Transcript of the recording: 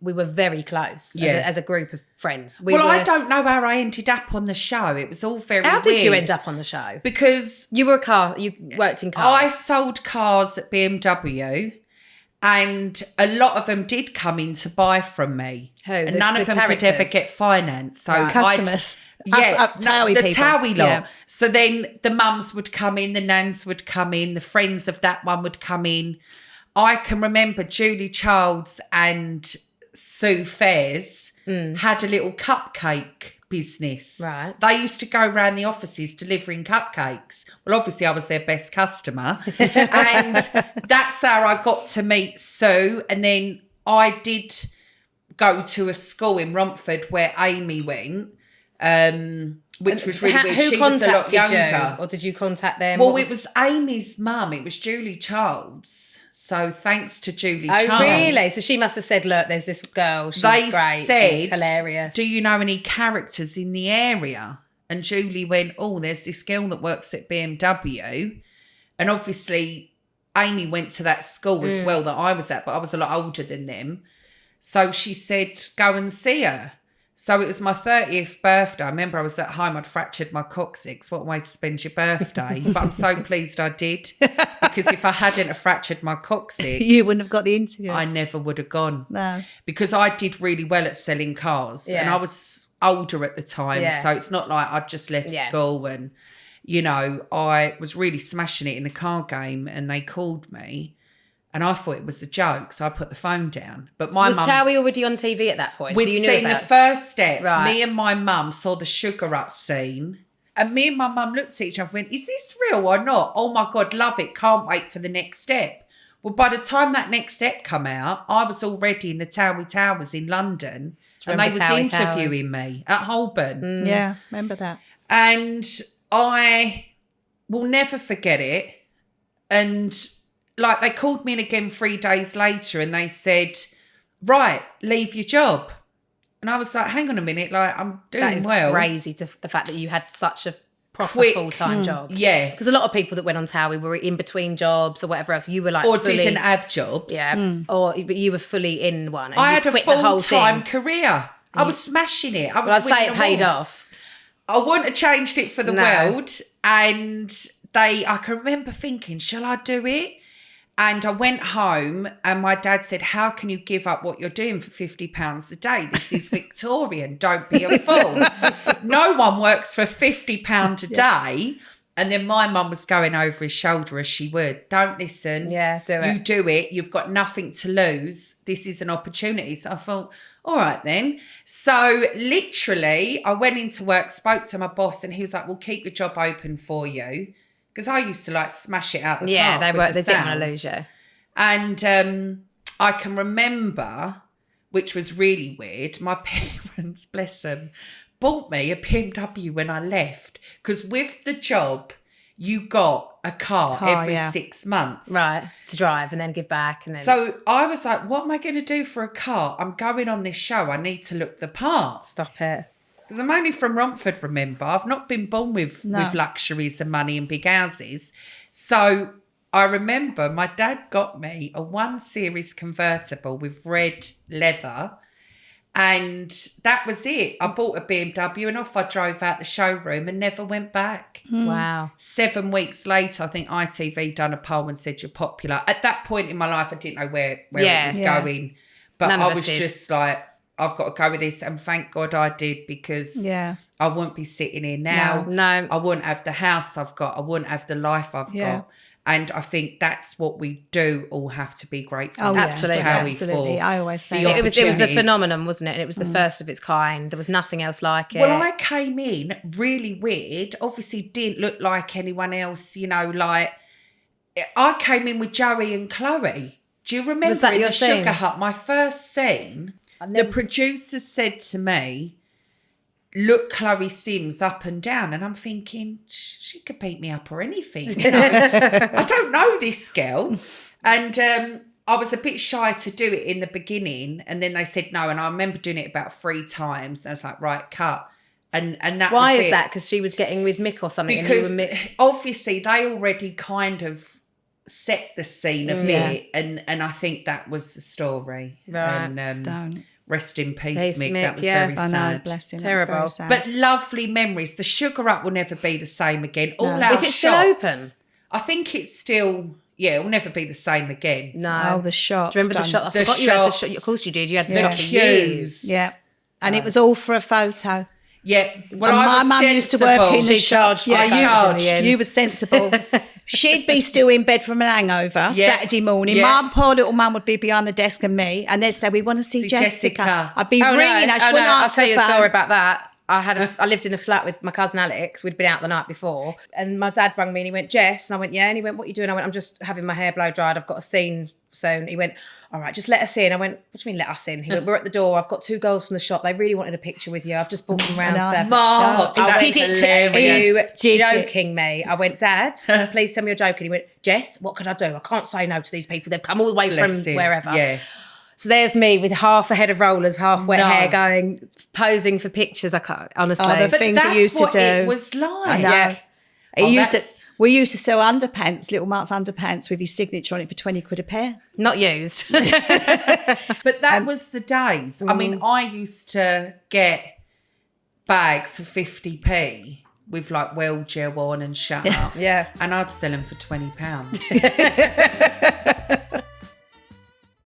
we were very close as a group of friends. I don't know how I ended up on the show. It was all very weird. How did you end up on the show? Because you worked in cars. I sold cars at BMW, and a lot of them did come in to buy from me. Who? And none of them could ever get finance. So customers. TOWIE the TOWIE lot. Yeah. So then the mums would come in, the nans would come in, the friends of that one would come in. I can remember Julie Childs and Sue Fairs had a little cupcake business. Right. They used to go around the offices delivering cupcakes. Well, obviously I was their best customer. And that's how I got to meet Sue. And then I did go to a school in Romford where Amy went, which was really weird. She was a lot younger. Or did you contact them? Well, it was Amy's mum. It was Julie Childs. So thanks to Julie Childs. Oh, really? So she must have said, look, there's this girl. She's great. She's hilarious. Do you know any characters in the area? And Julie went, oh, there's this girl that works at BMW. And obviously Amy went to that school as well that I was at, but I was a lot older than them. So she said, go and see her. So it was my 30th birthday. I remember I was at home. I'd fractured my coccyx. What a way to spend your birthday. But I'm so pleased I did. Because if I hadn't have fractured my coccyx... You wouldn't have got the interview. I never would have gone. No. Because I did really well at selling cars. Yeah. And I was older at the time. Yeah. So it's not like I'd just left school and, you know, I was really smashing it in the car game and they called me. And I thought it was a joke, so I put the phone down. But my mum... Was TOWIE already on TV at that point? We'd so you seen the first step. Right. Me and my mum saw the Sugar Rush scene. And me and my mum looked at each other and went, is this real or not? Oh, my God, love it. Can't wait for the next step. Well, by the time that next step come out, I was already in the TOWIE Towers in London. And they was interviewing me at Holborn. Yeah, remember that. And I will never forget it. And... like, they called me in again 3 days later and they said, right, leave your job. And I was like, hang on a minute, like, I'm doing well. That is crazy, the fact that you had such a proper full-time job. Yeah. Because a lot of people that went on TOWIE were in between jobs or whatever else. You were like or didn't have jobs. Yeah. But you were fully in one. And I had a full-time career. career. I was smashing it. I'd say it paid off. I wouldn't have changed it for the world. And I can remember thinking, shall I do it? And I went home and my dad said, how can you give up what you're doing for £50 a day? This is Victorian. Don't be a fool. No one works for £50 a day. And then my mum was going over his shoulder as she would. Don't listen. Yeah, do it. You do it. You've got nothing to lose. This is an opportunity. So I thought, all right then. So literally I went into work, spoke to my boss and he was like, we'll keep the job open for you. Because I used to like smash it out the park. They didn't want to lose you. And I can remember, which was really weird, my parents, bless them, bought me a BMW when I left. Because with the job, you got a car every 6 months. Right, to drive and then give back. And then. So I was like, what am I going to do for a car? I'm going on this show. I need to look the part. Stop it. Because I'm only from Romford, remember. I've not been born with luxuries and money and big houses. So I remember my dad got me a 1 Series convertible with red leather. And that was it. I bought a BMW and off I drove out the showroom and never went back. Wow. 7 weeks later, I think ITV done a poll and said you're popular. At that point in my life, I didn't know where it was going. But I was just like, I've got to go with this. And thank God I did because I wouldn't be sitting here now. No. I wouldn't have the house I've got. I wouldn't have the life I've got. And I think that's what we do all have to be grateful for. Absolutely. I always say it was a phenomenon, wasn't it? And it was the first of its kind. There was nothing else like it. Well, I came in really weird. Obviously didn't look like anyone else, you know, like I came in with Joey and Chloe. Do you remember was that in your the scene? Sugar Hut, my first scene, the producer said to me, look Chloe Sims up and down. And I'm thinking, she could beat me up or anything. You know? I don't know this girl. And I was a bit shy to do it in the beginning. And then they said no. And I remember doing it about 3 times. And I was like, right, cut. And that Why was is it. that? Because she was getting with Mick or something? Because and you were Mick. obviously they already kind of set the scene a bit, and I think that was the story. Right. And Don't. rest in peace, Mick. Mick, That was yeah. very I know, sad. bless him. Terrible. That was very sad. But lovely memories. The Sugar Up will never be the same again. All our Is it still shops, open? I think it's still, it'll never be the same again. No. Oh, the shops. Do you remember the shop? I The forgot you had the shops. shop. Of course you did. You had the Yeah. shop for years. Yeah. And it was all for a photo. Yeah. Well, And I my was mum used to work sensible. in the She shop. charged. Yeah, for you photos in the charged. end. You were sensible. She'd be still in bed from an hangover Yeah. Saturday morning. Yeah. My poor little mum would be behind the desk and me, and they'd say, "We want to see Jessica." Jessica. I'd be Oh, ringing her. She wouldn't I'll answer tell you the a phone. story about that. I lived in a flat with my cousin Alex. We'd been out the night before, and my dad rang me and he went, "Jess," and I went, "Yeah," and he went, "What are you doing?" I went, "I'm just having my hair blow dried. I've got a scene soon." He went, "All right, just let us in." I went, "What do you mean let us in?" He went, "We're at the door. I've got 2 girls from the shop. They really wanted a picture with you. I've just brought them round for." Mark, I that's went, "Are you hilarious. joking me?" I went, "Dad, please tell me you're joking." He went, "Jess, what could I do? I can't say no to these people. They've come all the way Bless from him. wherever." Yeah. So there's me with half a head of rollers, half wet No. hair, going posing for pictures. I can't honestly. Oh, the But things that's he used to what do. it was like. I know. Yeah. We used to sell underpants, little Mark's underpants with his signature on it for 20 quid a pair. Not used. But that was the days. I mean, I used to get bags for 50p with like well gel on and shut up. Yeah. And I'd sell them for £20.